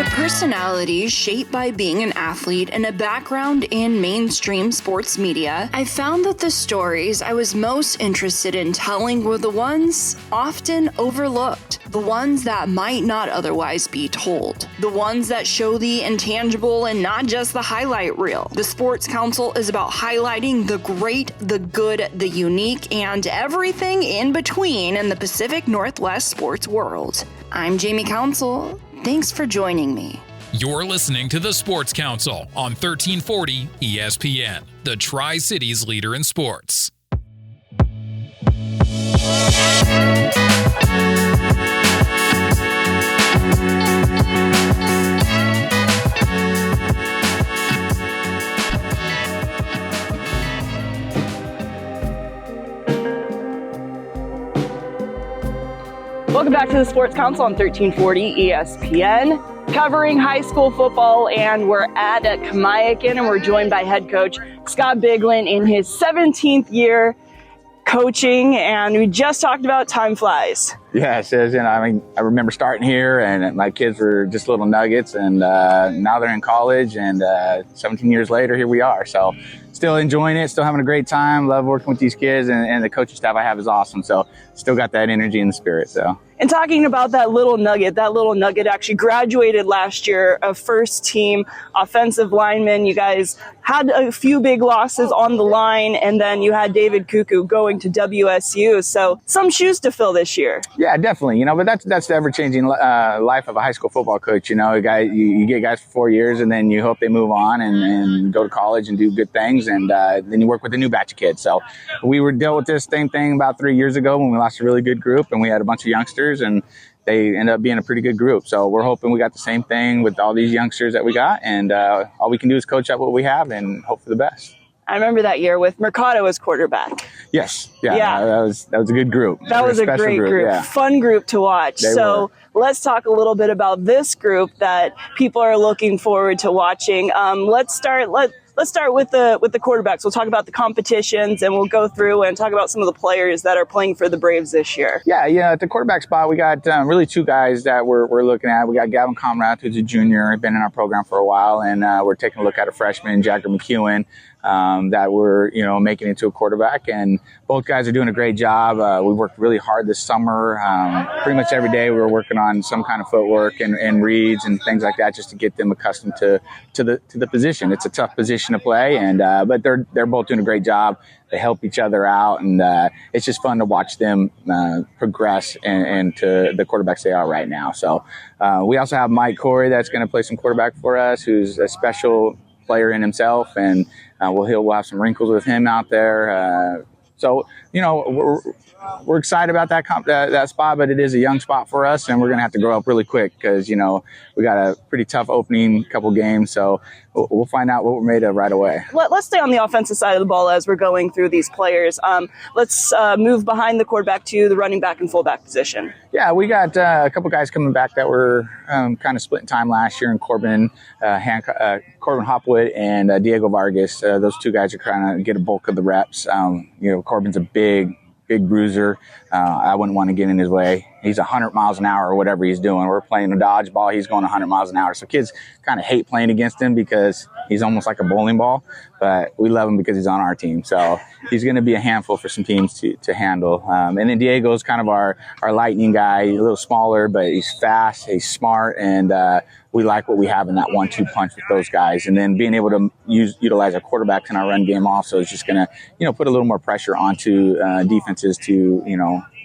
a personality shaped by being an athlete and a background in mainstream sports media, I found that the stories I was most interested in telling were the ones often overlooked, the ones that might not otherwise be told, the ones that show the intangible and not just the highlight reel. The Sports Council is about highlighting the great, the good, the unique, and everything in between in the Pacific Northwest sports world. I'm Jamie Council. Thanks for joining me. You're listening to the Sports Council on 1340 ESPN, the Tri-Cities leader in sports. Welcome back to the Sports Council on 1340 ESPN, covering high school football, and we're at Kamiakin, and we're joined by head coach Scott Biglin in his 17th year coaching, and we just talked about time flies. Yeah, it says, I remember starting here, and my kids were just little nuggets, and now they're in college, and 17 years later, here we are. So still enjoying it, still having a great time, love working with these kids, and the coaching staff I have is awesome. So still got that energy and the spirit. So. And talking about that little nugget actually graduated last year, a first team offensive lineman. You guys had a few big losses on the line, and then you had David Cuckoo going to WSU. So some shoes to fill this year. Yeah, definitely. But that's the ever-changing life of a high school football coach. You get guys for 4 years, and then you hope they move on and go to college and do good things, and then you work with a new batch of kids. So we dealt with this same thing about 3 years ago when we lost a really good group, and we had a bunch of youngsters, and they ended up being a pretty good group. So we're hoping we got the same thing with all these youngsters that we got, and all we can do is coach up what we have and hope for the best. I remember that year with Mercado as quarterback. Yes. Yeah. That was a good group. That was a great group. Yeah. Fun group to watch. Let's talk a little bit about this group that people are looking forward to watching. Let's start with the quarterbacks. We'll talk about the competitions, and we'll go through and talk about some of the players that are playing for the Braves this year. Yeah. At the quarterback spot, we got really two guys that we're looking at. We got Gavin Comrath, who's a junior, been in our program for a while, and we're taking a look at a freshman, Jagger McEwen, that we're making into a quarterback, and both guys are doing a great job. We worked really hard this summer. Pretty much every day we were working on some kind of footwork and reads and things like that, just to get them accustomed to the position. It's a tough position to play, and but they're both doing a great job. They help each other out, and it's just fun to watch them progress and to the quarterbacks they are right now. So we also have Mike Corey that's going to play some quarterback for us, who's a special player in himself, and we'll have some wrinkles with him out there. So we're excited about that spot, but it is a young spot for us, and we're going to have to grow up really quick because we got a pretty tough opening couple games. So we'll find out what we're made of right away. Let's stay on the offensive side of the ball as we're going through these players. Let's move behind the quarterback to the running back and fullback position. Yeah, we got a couple guys coming back that were kind of splitting time last year, and Corbin Hopwood and Diego Vargas. Those two guys are trying to get a bulk of the reps. Corbin's a big bruiser. I wouldn't want to get in his way. He's 100 miles an hour or whatever he's doing. We're playing a dodgeball. He's going 100 miles an hour. So kids kind of hate playing against him because he's almost like a bowling ball, but we love him because he's on our team. So he's going to be a handful for some teams to handle. And then Diego's kind of our lightning guy. He's a little smaller, but he's fast, he's smart, and we like what we have in that 1-2 punch with those guys. And then being able to utilize our quarterbacks in our run game also is just going to, put a little more pressure onto defenses to,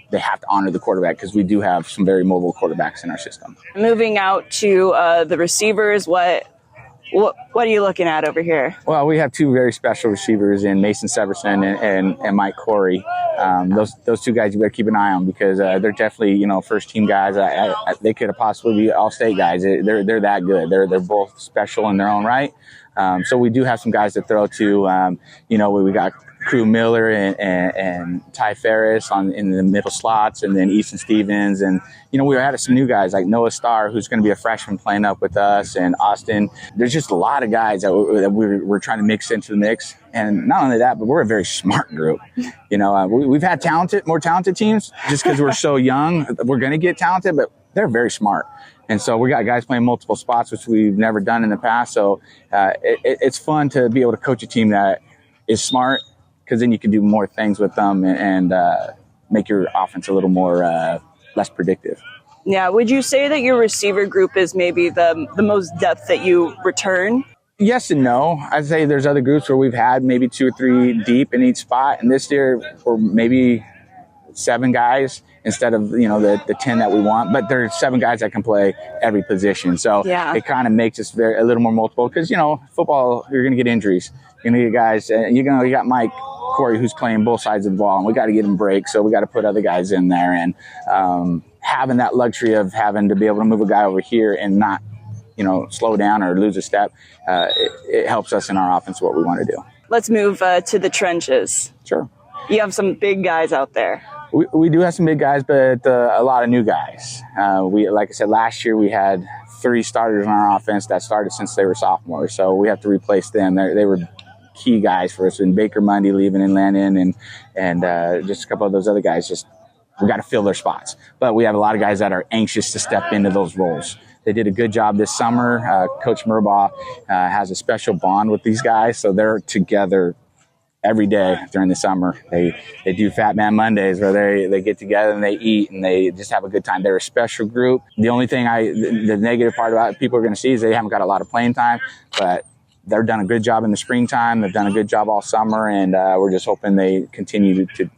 they have to honor the quarterback because we do have some very mobile quarterbacks in our system. Moving out to the receivers, what are you looking at over here? Well, we have two very special receivers in Mason Severson and Mike Corey. Those two guys you better keep an eye on because they're definitely first team guys. They could have possibly be all-state guys. They're that good. They're both special in their own right. So we do have some guys to throw to. We got Crew Miller and Ty Ferris in the middle slots, and then Easton Stevens, and we added some new guys like Noah Starr, who's going to be a freshman playing up with us, and Austin. There's just a lot of guys that we're trying to mix into the mix, and not only that, but we're a very smart group. We've had more talented teams just because we're so young. We're going to get talented, but they're very smart. And so we got guys playing multiple spots, which we've never done in the past. So it's fun to be able to coach a team that is smart, because then you can do more things with them and make your offense a little more less predictive. Yeah. Would you say that your receiver group is maybe the most depth that you return? Yes and no. I'd say there's other groups where we've had maybe 2 or 3 deep in each spot. And this year we're maybe 7 guys instead of, the 10 that we want. But there's 7 guys that can play every position. So it kind of makes us a little more multiple, because, football, you're going to get injuries. You're going to get guys, you got Mike Corey, who's playing both sides of the ball, and we got to get him breaks. So we got to put other guys in there. And having that luxury of having to be able to move a guy over here and not, slow down or lose a step, it helps us in our offense, what we want to do. Let's move to the trenches. Sure. You have some big guys out there. We do have some big guys, but a lot of new guys. Like I said, last year we had 3 starters on our offense that started since they were sophomores. So we have to replace them. They were key guys for us. And Baker Mundy leaving and Landon and just a couple of those other guys, we got to fill their spots. But we have a lot of guys that are anxious to step into those roles. They did a good job this summer. Coach Murbaugh has a special bond with these guys, so they're together every day during the summer. They do Fat Man Mondays, where they get together and they eat and they just have a good time. They're a special group. The only thing the negative part about it people are going to see is they haven't got a lot of playing time, but they've done a good job in the springtime. They've done a good job all summer, and we're just hoping they continue to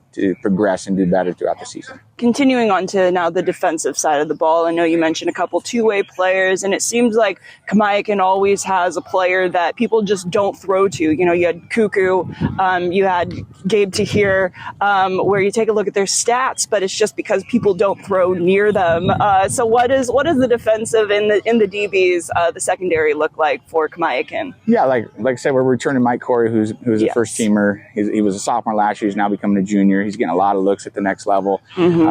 progress and do better throughout the season. Continuing on to now the defensive side of the ball, I know you mentioned a couple two-way players, and it seems like Kamiakin always has a player that people just don't throw to. You had Cuckoo, you had Gabe Tahir, where you take a look at their stats, but it's just because people don't throw near them. So what does the defensive in the DBs, the secondary, look like for Kamiakin? Yeah, like I said, we're returning Mike Corey, who's a first teamer. He was a sophomore last year. He's now becoming a junior. He's getting a lot of looks at the next level. Mm-hmm.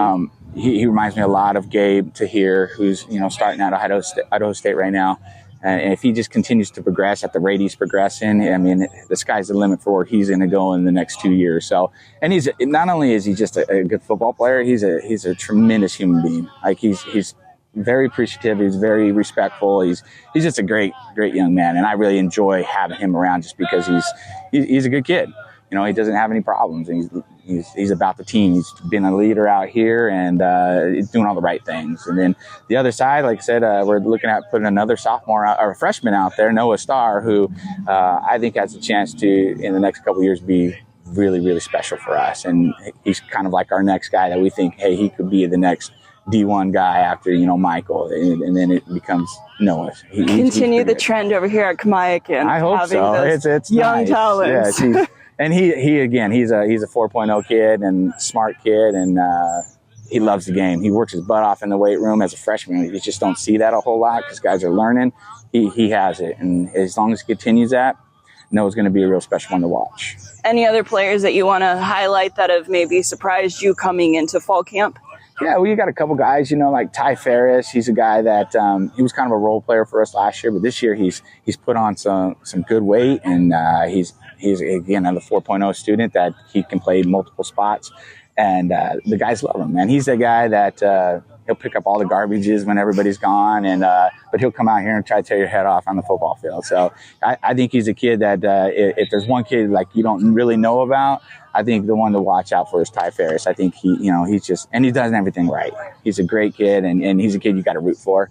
He reminds me a lot of Gabe Tahir, who's starting out at Idaho State right now. And if he just continues to progress at the rate he's progressing, the sky's the limit for where he's going to go in the next 2 years. So, and he's not only is he just a good football player, he's a tremendous human being. Like he's very appreciative. He's very respectful. He's just a great young man, and I really enjoy having him around just because he's a good kid. He doesn't have any problems. And he's about the team. He's been a leader out here, and he's doing all the right things. And then the other side, like I said, we're looking at putting another sophomore or a freshman out there, Noah Starr, who I think has a chance to, in the next couple of years, be really, really special for us. And he's kind of like our next guy that we think, hey, he could be the next D1 guy after, Michael, and then it becomes Noah. Continue the trend over here at Kamiakin. I hope so. It's young nice. talents. Yeah, and he's a 4.0 kid and smart kid, and he loves the game. He works his butt off in the weight room as a freshman. You just don't see that a whole lot because guys are learning. He has it, and as long as he continues that, Noah's going to be a real special one to watch. Any other players that you want to highlight that have maybe surprised you coming into fall camp? Yeah, we got a couple guys, like Ty Ferris. He's a guy that he was kind of a role player for us last year, but this year he's put on some good weight, and he's again another 4.0 student that he can play multiple spots, and the guys love him, man. He's the guy that he'll pick up all the garbages when everybody's gone, and but he'll come out here and try to tear your head off on the football field. So I think he's a kid that if there's one kid like you don't really know about, I think the one to watch out for is Ty Ferris. I think he's just, and he does everything right. He's a great kid, and he's a kid you got to root for.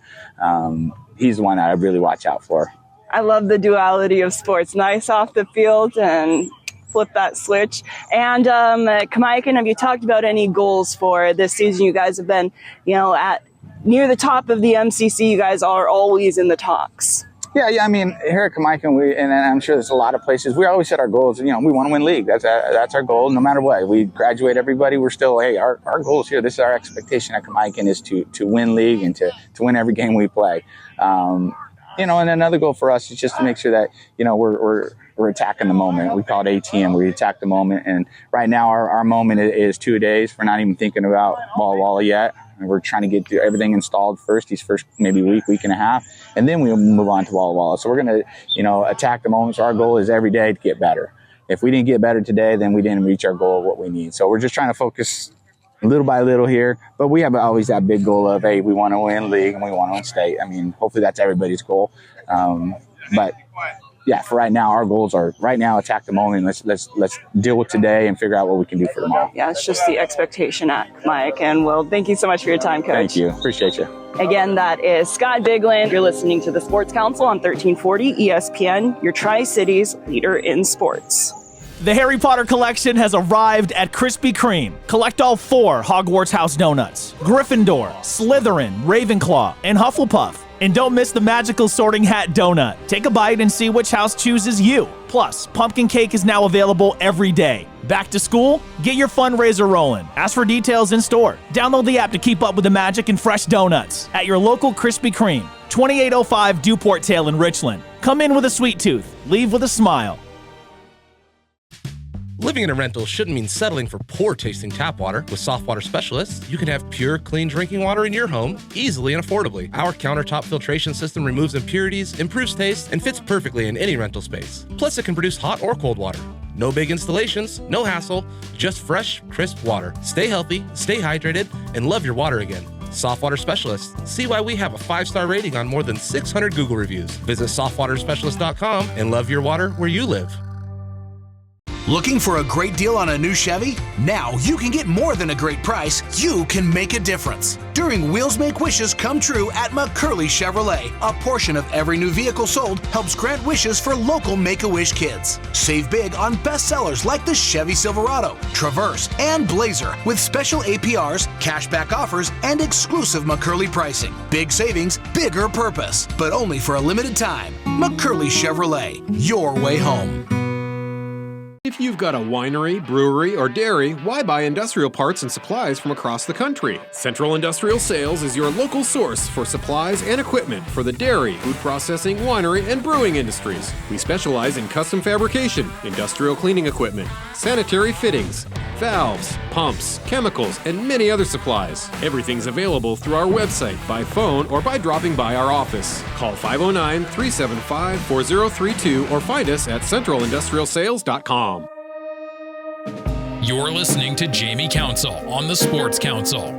He's the one that I really watch out for. I love the duality of sports. Nice off the field and flip that switch. And Kamiakin, have you talked about any goals for this season? You guys have been, at near the top of the MCC. You guys are always in the talks. Yeah. Here at Kamiakin, and I'm sure there's a lot of places, we always set our goals. We want to win league. That's our goal, no matter what. We graduate everybody. We're still, our goals here. This is our expectation at Kamiakin is to win league and to win every game we play. And another goal for us is just to make sure that, we're attacking the moment. We call it ATM. We attack the moment. And right now our moment is 2 days. We're not even thinking about Walla Walla yet. And we're trying to get everything installed first, these first maybe week and a half, and then we'll move on to Walla Walla. So we're going to, attack the moment. So our goal is every day to get better. If we didn't get better today, then we didn't reach our goal of what we need. So we're just trying to focus little by little here, but we have always that big goal of, hey, we want to win league and we want to win state. I mean, hopefully that's everybody's goal. But yeah, for right now, our goals are attack the moment. Let's deal with today and figure out what we can do for tomorrow. Yeah, it's just the expectation at Kamiakin. Well, thank you so much for your time, Coach. Thank you. Appreciate you. Again, that is Scott Biglin. You're listening to the Sports Council on 1340 ESPN, your Tri-Cities leader in sports. The Harry Potter collection has arrived at Krispy Kreme. Collect all 4 Hogwarts House donuts: Gryffindor, Slytherin, Ravenclaw, and Hufflepuff. And don't miss the magical Sorting Hat donut. Take a bite and see which house chooses you. Plus, pumpkin cake is now available every day. Back to school? Get your fundraiser rolling. Ask for details in store. Download the app to keep up with the magic and fresh donuts at your local Krispy Kreme, 2805 Duport Tail in Richland. Come in with a sweet tooth. Leave with a smile. Living in a rental shouldn't mean settling for poor-tasting tap water. With Soft Water Specialists, you can have pure, clean drinking water in your home, easily and affordably. Our countertop filtration system removes impurities, improves taste, and fits perfectly in any rental space. Plus, it can produce hot or cold water. No big installations, no hassle, just fresh, crisp water. Stay healthy, stay hydrated, and love your water again. Soft Water Specialists. See why we have a 5-star rating on more than 600 Google reviews. Visit softwaterspecialist.com and love your water where you live. Looking for a great deal on a new Chevy? Now you can get more than a great price. You can make a difference. During Wheels Make Wishes Come True at McCurley Chevrolet, a portion of every new vehicle sold helps grant wishes for local Make-A-Wish kids. Save big on bestsellers like the Chevy Silverado, Traverse, and Blazer with special APRs, cashback offers, and exclusive McCurley pricing. Big savings, bigger purpose, but only for a limited time. McCurley Chevrolet, your way home. If you've got a winery, brewery, or dairy, why buy industrial parts and supplies from across the country? Central Industrial Sales is your local source for supplies and equipment for the dairy, food processing, winery, and brewing industries. We specialize in custom fabrication, industrial cleaning equipment, sanitary fittings, valves, pumps, chemicals, and many other supplies. Everything's available through our website, by phone, or by dropping by our office. Call 509-375-4032 or find us at centralindustrialsales.com. You're listening to Jamie Council on the Sports Council.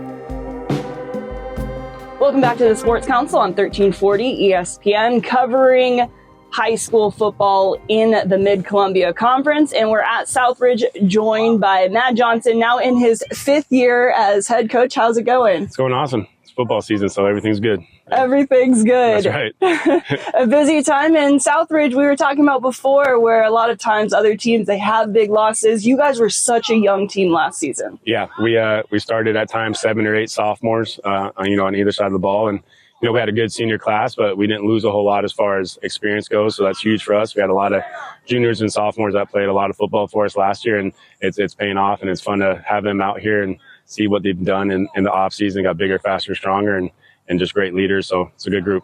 Welcome back to the Sports Council on 1340 ESPN, covering high school football in the Mid-Columbia Conference. And we're at Southridge, joined by Matt Johnson, now in his 5th year as head coach. How's it going? It's going awesome. It's football season, so everything's good. Everything's good. That's right. A busy time in Southridge. We were talking about before, where a lot of times other teams, they have big losses. You guys were such a young team last season. Yeah, we started at times 7 or 8 sophomores, on either side of the ball, and we had a good senior class, but we didn't lose a whole lot as far as experience goes. So that's huge for us. We had a lot of juniors and sophomores that played a lot of football for us last year, and it's paying off, and it's fun to have them out here and see what they've done in the off season. Got bigger, faster, stronger, and just great leaders. So it's a good group.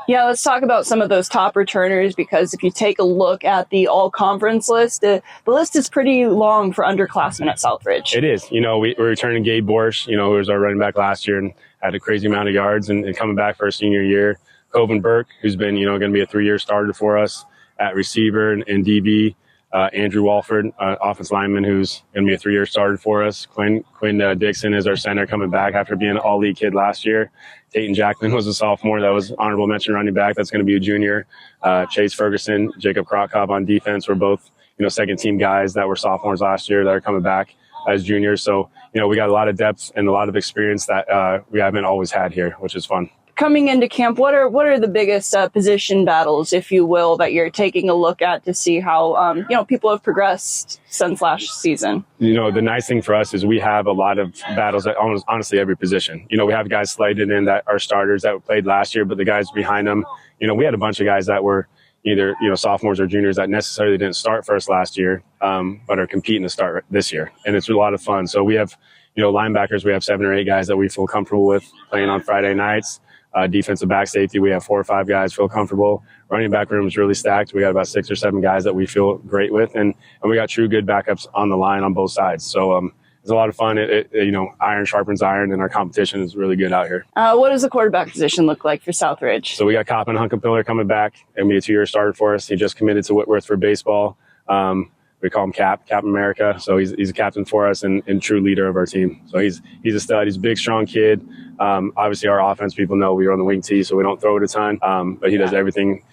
Yeah, let's talk about some of those top returners, because if you take a look at the all-conference list, the list is pretty long for underclassmen at Southridge. It is. We're returning Gabe Borsch, who was our running back last year and had a crazy amount of yards and coming back for our senior year. Coven Burke, who's been, going to be a 3-year starter for us at receiver and DB. Andrew Walford, offensive lineman, who's going to be a 3-year starter for us. Quinn Dixon is our center, coming back after being an all-league kid last year. Dayton Jackman was a sophomore that was honorable mention running back. That's going to be a junior. Chase Ferguson, Jacob Krotkopp on defense were both, second-team guys that were sophomores last year that are coming back as juniors. So, we got a lot of depth and a lot of experience that we haven't always had here, which is fun. Coming into camp, what are the biggest position battles, if you will, that you're taking a look at to see how people have progressed since last season? The nice thing for us is we have a lot of battles at almost honestly every position. We have guys slated in that are starters that played last year, but the guys behind them, we had a bunch of guys that were either sophomores or juniors that necessarily didn't start for us last year, but are competing to start this year, and it's a lot of fun. So we have linebackers, we have 7 or 8 guys that we feel comfortable with playing on Friday nights. Defensive back safety, we have 4 or 5 guys feel comfortable. Running back room is really stacked. We got about 6 or 7 guys that we feel great with, and we got true good backups on the line on both sides. So it's a lot of fun. Iron sharpens iron, and our competition is really good out here. What does the quarterback position look like for Southridge? So we got Coppin Hunkapiller coming back and be a 2-year starter for us. He just committed to Whitworth for baseball. We call him Cap America. So he's a captain for us and true leader of our team. So he's a stud. He's a big, strong kid. Obviously, our offense, people know we are on the wing tee, so we don't throw it a ton. But he does everything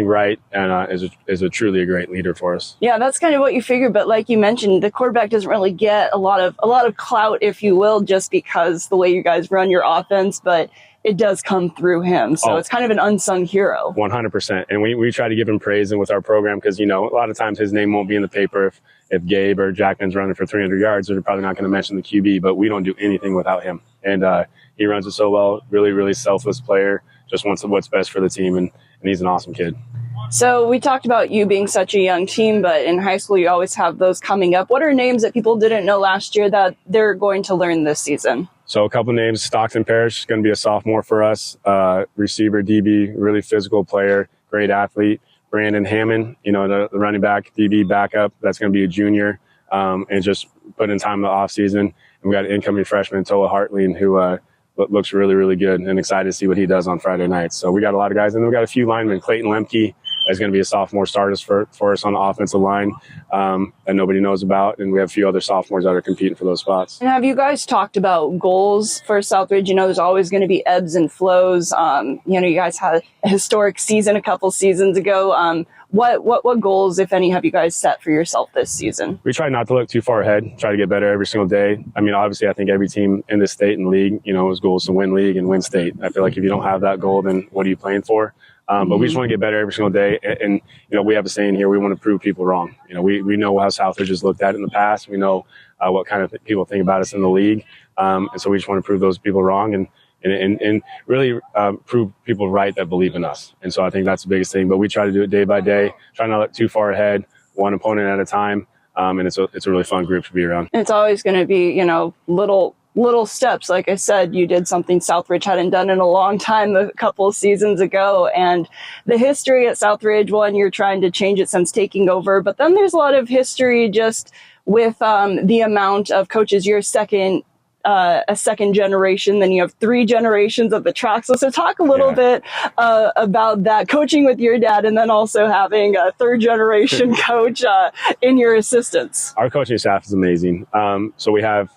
right, and is a truly a great leader for us. Yeah, that's kind of what you figured. But like you mentioned, the quarterback doesn't really get a lot of clout, if you will, just because the way you guys run your offense. But it does come through him. So it's kind of an unsung hero. 100%. And we try to give him praise and with our program because, a lot of times his name won't be in the paper if Gabe or Jackman's running for 300 yards. They're probably not going to mention the QB, but we don't do anything without him. And he runs it so well. Really, really selfless player. Just wants what's best for the team. And he's an awesome kid. So we talked about you being such a young team, but in high school you always have those coming up. What are names that people didn't know last year that they're going to learn this season? So a couple names: Stockton Parrish is going to be a sophomore for us. Receiver, DB, really physical player, great athlete. Brandon Hammond, the running back, DB backup, that's going to be a junior, and just put in time in the off season. And we got an incoming freshman, Toa Hartling, who looks really, really good, and excited to see what he does on Friday nights. So we got a lot of guys, and then we got a few linemen. Clayton Lemke is going to be a sophomore starter for us on the offensive line that nobody knows about, and we have a few other sophomores that are competing for those spots. And have you guys talked about goals for Southridge? There's always going to be ebbs and flows. You guys had a historic season a couple seasons ago. What goals, if any, have you guys set for yourself this season? We try not to look too far ahead, try to get better every single day. Obviously, I think every team in this state and league, his goal is to win league and win state. I feel like if you don't have that goal, then what are you playing for? But we just want to get better every single day. And we have a saying here, we want to prove people wrong. We know how Southridge is looked at in the past. We know what kind of people think about us in the league. And so we just want to prove those people wrong and really prove people right that believe in us. And so I think that's the biggest thing. But we try to do it day by day, try not to look too far ahead, one opponent at a time. And it's a really fun group to be around. It's always going to be, little steps. Like I said, you did something Southridge hadn't done in a long time a couple of seasons ago. And the history at Southridge, one, you're trying to change it since taking over. But then there's a lot of history just with the amount of coaches. You're a second generation, then you have 3 generations of the track. So talk a little bit about that, coaching with your dad, and then also having a 3rd generation coach in your assistants. Our coaching staff is amazing. So we have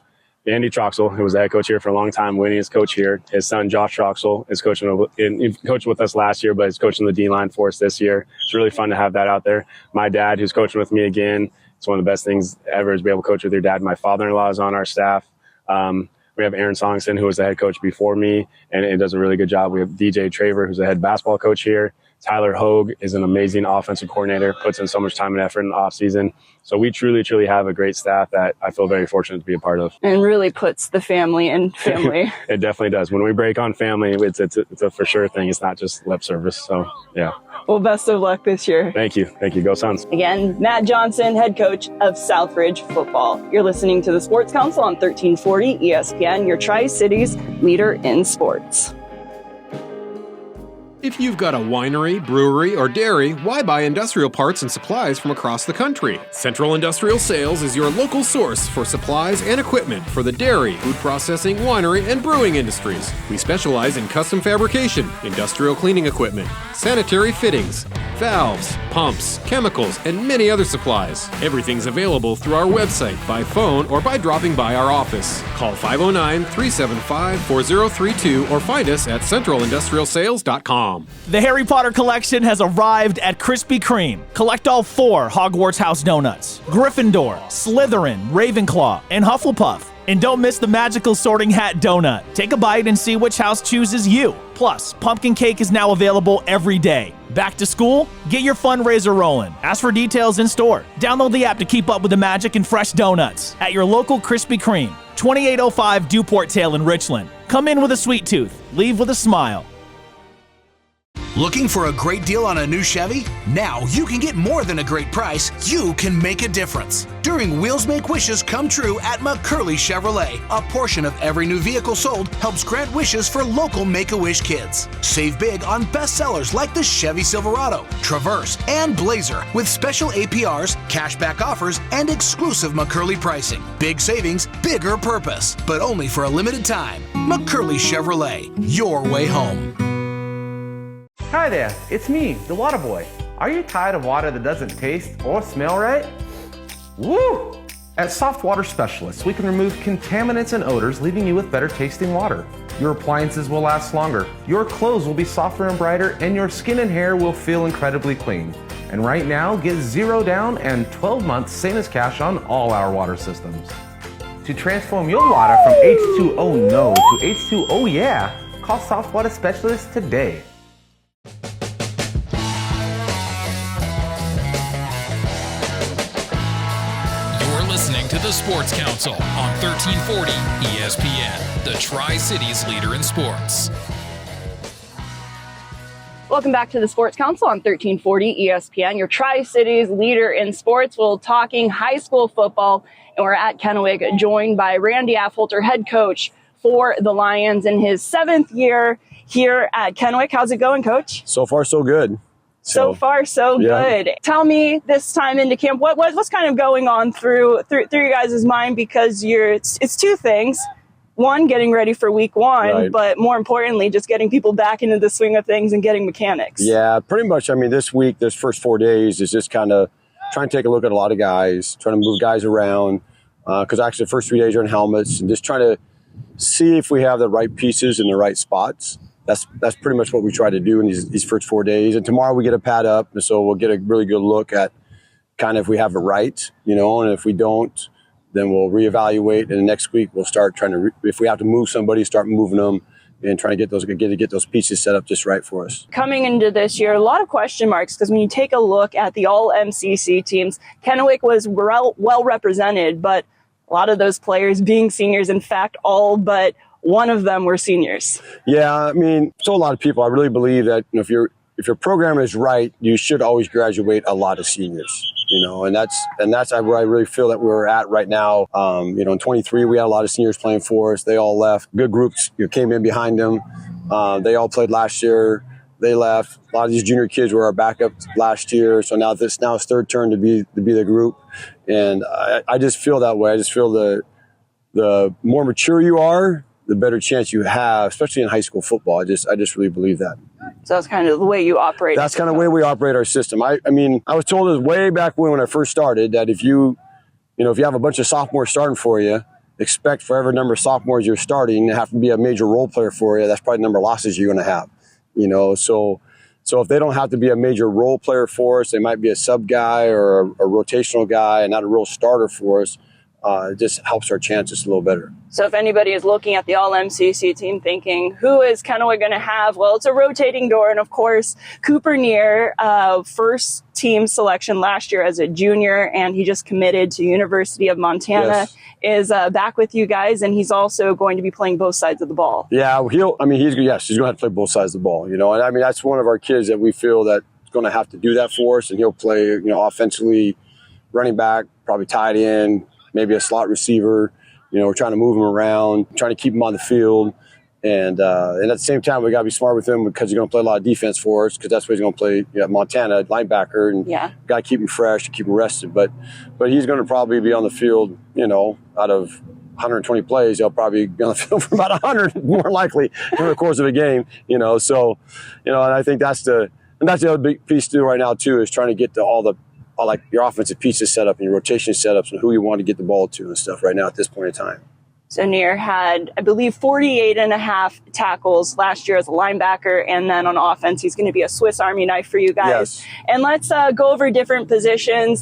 Andy Troxel, who was the head coach here for a long time, Winnie is coach here. His son, Josh Troxel, is coaching. He coached with us last year, but he's coaching the D-line for us this year. It's really fun to have that out there. My dad, who's coaching with me again, it's one of the best things ever is to be able to coach with your dad. My father-in-law is on our staff. We have Aaron Songson, who was the head coach before me, and does a really good job. We have DJ Traver, who's the head basketball coach here. Tyler Hogue is an amazing offensive coordinator, puts in so much time and effort in the offseason. So we truly, truly have a great staff that I feel very fortunate to be a part of. And really puts the family in family. It definitely does. When we break on family, it's a for sure thing. It's not just lip service. So, yeah. Well, best of luck this year. Thank you. Thank you. Go Suns. Again, Matt Johnson, head coach of Southridge football. You're listening to the Sports Council on 1340 ESPN, your Tri-Cities leader in sports. If you've got a winery, brewery, or dairy, why buy industrial parts and supplies from across the country? Central Industrial Sales is your local source for supplies and equipment for the dairy, food processing, winery, and brewing industries. We specialize in custom fabrication, industrial cleaning equipment, sanitary fittings, valves, pumps, chemicals, and many other supplies. Everything's available through our website, by phone, or by dropping by our office. Call 509-375-4032 or find us at centralindustrialsales.com. The Harry Potter collection has arrived at Krispy Kreme. Collect all 4 Hogwarts House donuts: Gryffindor, Slytherin, Ravenclaw, and Hufflepuff. And don't miss the magical sorting hat donut. Take a bite and see which house chooses you. Plus, pumpkin cake is now available every day. Back to school? Get your fundraiser rolling. Ask for details in store. Download the app to keep up with the magic and fresh donuts at your local Krispy Kreme, 2805 Duport Tail in Richland. Come in with a sweet tooth. Leave with a smile. Looking for a great deal on a new Chevy? Now you can get more than a great price. You can make a difference. During Wheels Make Wishes Come True at McCurley Chevrolet, a portion of every new vehicle sold helps grant wishes for local Make-A-Wish kids. Save big on bestsellers like the Chevy Silverado, Traverse, and Blazer with special APRs, cashback offers, and exclusive McCurley pricing. Big savings, bigger purpose, but only for a limited time. McCurley Chevrolet, your way home. Hi there, it's me, the Water Boy. Are you tired of water that doesn't taste or smell right? Woo! At Soft Water Specialists, we can remove contaminants and odors, leaving you with better tasting water. Your appliances will last longer, your clothes will be softer and brighter, and your skin and hair will feel incredibly clean. And right now, get 0 down and 12 months same as cash on all our water systems. To transform your water from H2O no to H2O yeah, call Soft Water Specialists today. Listening to the Sports Council on 1340 ESPN, the Tri-Cities leader in sports. Welcome back to the Sports Council on 1340 ESPN, your Tri-Cities leader in sports. We're talking high school football, and we're at Kennewick, joined by Randy Affholter, head coach for the Lions in his 7th year here at Kennewick. How's it going, Coach? So far, so good. So far, so good. Tell me, this time into camp, what's kind of going on through your guys' mind? Because it's two things. One, getting ready for week 1, right, but more importantly, just getting people back into the swing of things and getting mechanics. Yeah, pretty much. I mean, this week, this first 4 days is just kind of trying to take a look at a lot of guys, trying to move guys around, because actually the first 3 days are in helmets, and just trying to see if we have the right pieces in the right spots. That's pretty much what we try to do in these first 4 days. And tomorrow we get a pad up, and so we'll get a really good look at kind of if we have it right, and if we don't, then we'll reevaluate. And the next week we'll start trying to, if we have to move somebody, start moving them and trying to get those pieces set up just right for us. Coming into this year, a lot of question marks, because when you take a look at the all MCC teams, Kennewick was well represented, but a lot of those players being seniors, in fact, all but one of them were seniors. Yeah, I mean, so a lot of people, I really believe that if your program is right, you should always graduate a lot of seniors. And that's where I really feel that we're at right now. In 23, we had a lot of seniors playing for us. They all left. Good groups came in behind them. They all played last year. They left. A lot of these junior kids were our backup last year. So now it's third turn to be the group. And I just feel that way. I just feel the more mature you are, the better chance you have, especially in high school football. I just really believe that. So that's kind of the way you operate. That's kind of the way we operate our system. I mean, I was told this way back when I first started that if you have a bunch of sophomores starting for you, expect for every number of sophomores you're starting to have to be a major role player for you. That's probably the number of losses you're going to have. So if they don't have to be a major role player for us, they might be a sub guy or a rotational guy and not a real starter for us. It just helps our chances a little better. So if anybody is looking at the All-MCC team thinking, who is Kennewick going to have? Well, it's a rotating door. And, of course, Cooper Neer, first team selection last year as a junior, and he just committed to University of Montana, is back with you guys. And he's also going to be playing both sides of the ball. Yeah, he's going to have to play both sides of the ball. And I mean, that's one of our kids that we feel that is going to have to do that for us. And he'll play, offensively, running back, probably tight end, maybe a slot receiver. We're trying to move him around, trying to keep him on the field. And at the same time, we got to be smart with him because he's going to play a lot of defense for us because that's what he's going to play, Montana, linebacker. And got to keep him fresh, keep him rested. But he's going to probably be on the field, out of 120 plays, he'll probably be on the field for about 100, more likely, during the course of a game. And I think that's the other big piece to do right now, too, is trying to get to all your offensive pieces set up and your rotation setups and who you want to get the ball to and stuff right now at this point in time. So Neer had, I believe, 48 and a half tackles last year as a linebacker, and then on offense, he's going to be a Swiss Army knife for you guys. Yes. And let's go over different positions.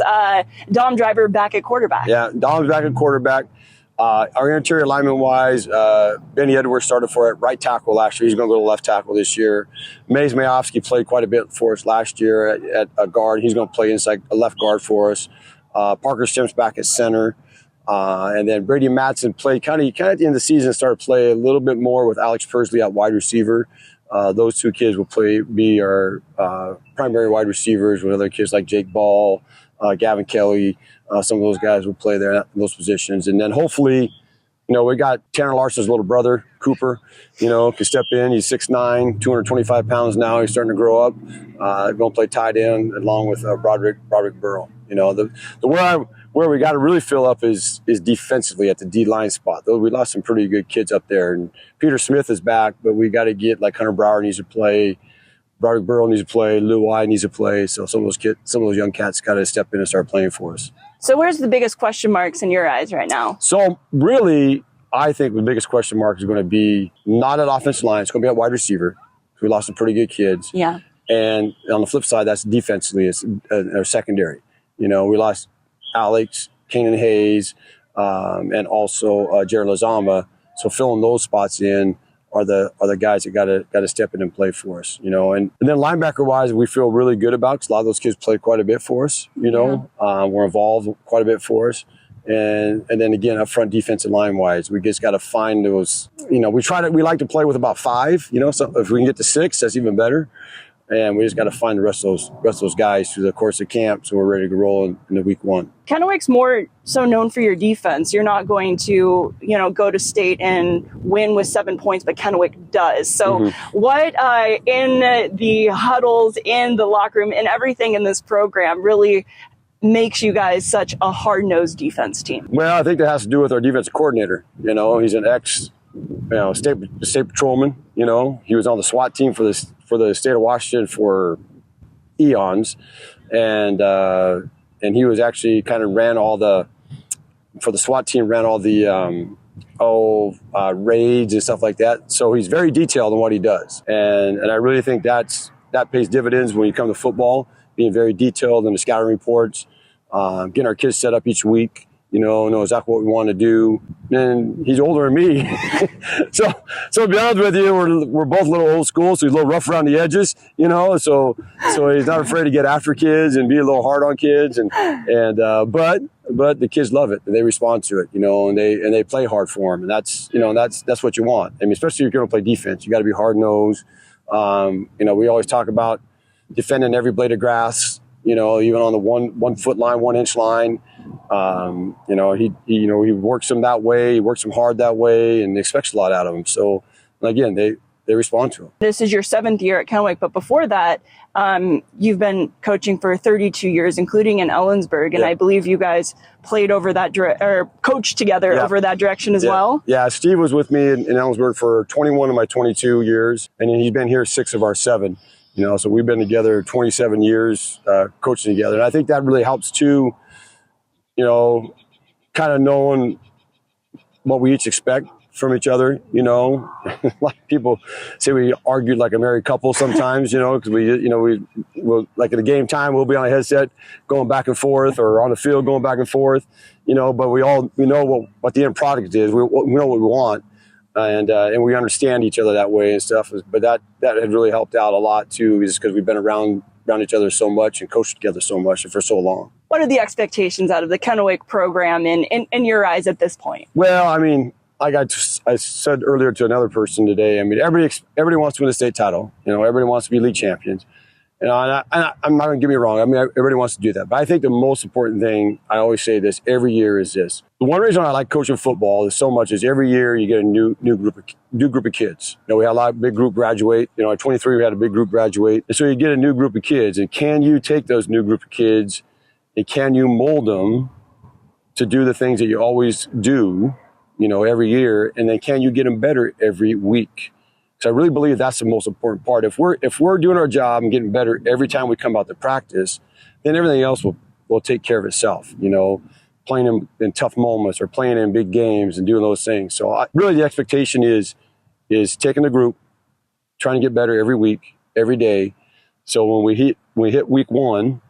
Dom Driver back at quarterback. Yeah, Dom's back at quarterback. Our interior lineman-wise, Benny Edwards started for at right tackle last year. He's going to go to left tackle this year. Mays Mayovsky played quite a bit for us last year at a guard. He's going to play inside a left guard for us. Parker Stimps back at center. And then Brady Matson played kind of at the end of the season, started to play a little bit more with Alex Persley at wide receiver. Those two kids will be our primary wide receivers with other kids like Jake Ball, Gavin Kelly. Some of those guys will play there in those positions. And then hopefully, we got Tanner Larson's little brother, Cooper, can step in. He's 6'9", 225 pounds now. He's starting to grow up. Going to play tight end along with Broderick Burrow. Where we got to really fill up is defensively at the D-line spot. Though we lost some pretty good kids up there. And Peter Smith is back, but we got to get like Hunter Brower needs to play. Broderick Burrow needs to play. Lou Y needs to play. So some of those young cats got to step in and start playing for us. So where's the biggest question marks in your eyes right now? So really, I think the biggest question mark is going to be not at offensive line. It's going to be at wide receiver. We lost some pretty good kids. Yeah. And on the flip side, that's defensively, it's our secondary. We lost Alex, Kanan Hayes, and also Jared Lazama. So filling those spots in are the guys that got to step in and play for us. And then linebacker wise, we feel really good about, because a lot of those kids played quite a bit for us. We're involved quite a bit for us. And then again, up front defensive line wise, we just got to find those. We like to play with about 5. So if we can get to 6, that's even better. And we just got to find the rest of those guys through the course of camp, so we're ready to roll in the week 1. Kennewick's more so known for your defense. You're not going to, go to state and win with 7 points, but Kennewick does. So what in the huddles, in the locker room, and everything in this program really makes you guys such a hard-nosed defense team? Well, I think that has to do with our defensive coordinator. He's an state patrolman. He was on the SWAT team for the state of Washington for eons, and he was actually kind of ran all the raids and stuff like that. So he's very detailed in what he does, and I really think that pays dividends when you come to football, being very detailed in the scouting reports, getting our kids set up each week. Know exactly what we want to do. And he's older than me. so to be honest with you, we're both a little old school, so he's a little rough around the edges, so he's not afraid to get after kids and be a little hard on kids, but the kids love it and they respond to it, and they play hard for him, and that's what you want. I mean, especially if you're going to play defense, you got to be hard nosed. We always talk about defending every blade of grass, even on the 1 foot line, 1 inch line. He works them that way. He works them hard that way, and expects a lot out of them. So again, they respond to him. This is your 7th year at Kennewick, but before that, you've been coaching for 32 years, including in Ellensburg, and I believe you guys played over that coached together over that direction as well. Yeah, Steve was with me in Ellensburg for 21 of my 22 years, and he's been here 6 of our 7. So we've been together 27 years coaching together, and I think that really helps too. Kind of knowing what we each expect from each other, like people say we argued like a married couple sometimes, because we'll, like at a game time, we'll be on a headset going back and forth, or on the field going back and forth, but we know what the end product is. We know what we want. And we understand each other that way and stuff. But that had really helped out a lot too, just because we've been around each other so much and coached together so much and for so long. What are the expectations out of the Kennewick program in your eyes at this point? Well, I mean, like I said earlier to another person today, I mean, everybody wants to win a state title. Everybody wants to be league champions. And I'm not going to get me wrong. I mean, everybody wants to do that. But I think the most important thing, I always say this every year, is this. The one reason I like coaching football is so much is every year you get a new group of kids. We had a lot of big group graduate. At 23, we had a big group graduate. And so you get a new group of kids. And can you take those new group of kids and can you mold them to do the things that you always do, every year? And then can you get them better every week? So I really believe that's the most important part. If we're doing our job and getting better every time we come out to practice, then everything else will take care of itself. Playing in tough moments or playing in big games and doing those things. So really the expectation is taking the group, trying to get better every week, every day. So when we hit week 1,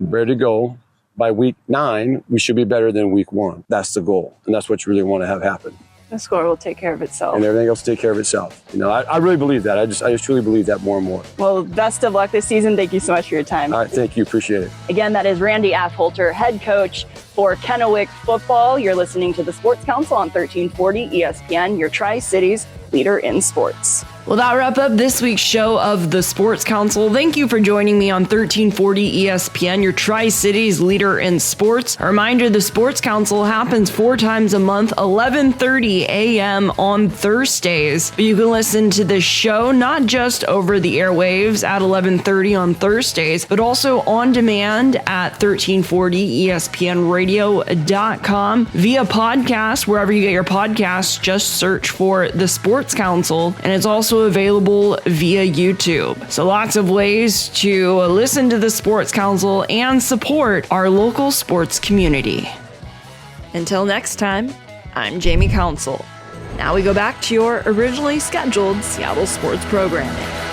ready to go, by week 9, we should be better than week 1. That's the goal. And that's what you really want to have happen. The score will take care of itself. And everything else will take care of itself. I really believe that. I just truly believe that more and more. Well, best of luck this season. Thank you so much for your time. All right, thank you. Appreciate it. Again, that is Randy Affholter, head coach for Kennewick football. You're listening to the Sports Council on 1340 ESPN, your Tri-Cities leader in sports. Well, that wrap up this week's show of the Sports Council. Thank you for joining me on 1340 ESPN, your Tri-Cities leader in sports. A reminder, the Sports Council happens 4 times a month, 11:30 a.m. on Thursdays. But you can listen to this show not just over the airwaves at 11:30 on Thursdays, but also on demand at 1340ESPNradio.com via podcast. Wherever you get your podcasts, just search for the Sports Council. And it's also also available via YouTube. So lots of ways to listen to the Sports Council and support our local sports community. Until next time, I'm Jamie Council. Now we go back to your originally scheduled Seattle sports programming.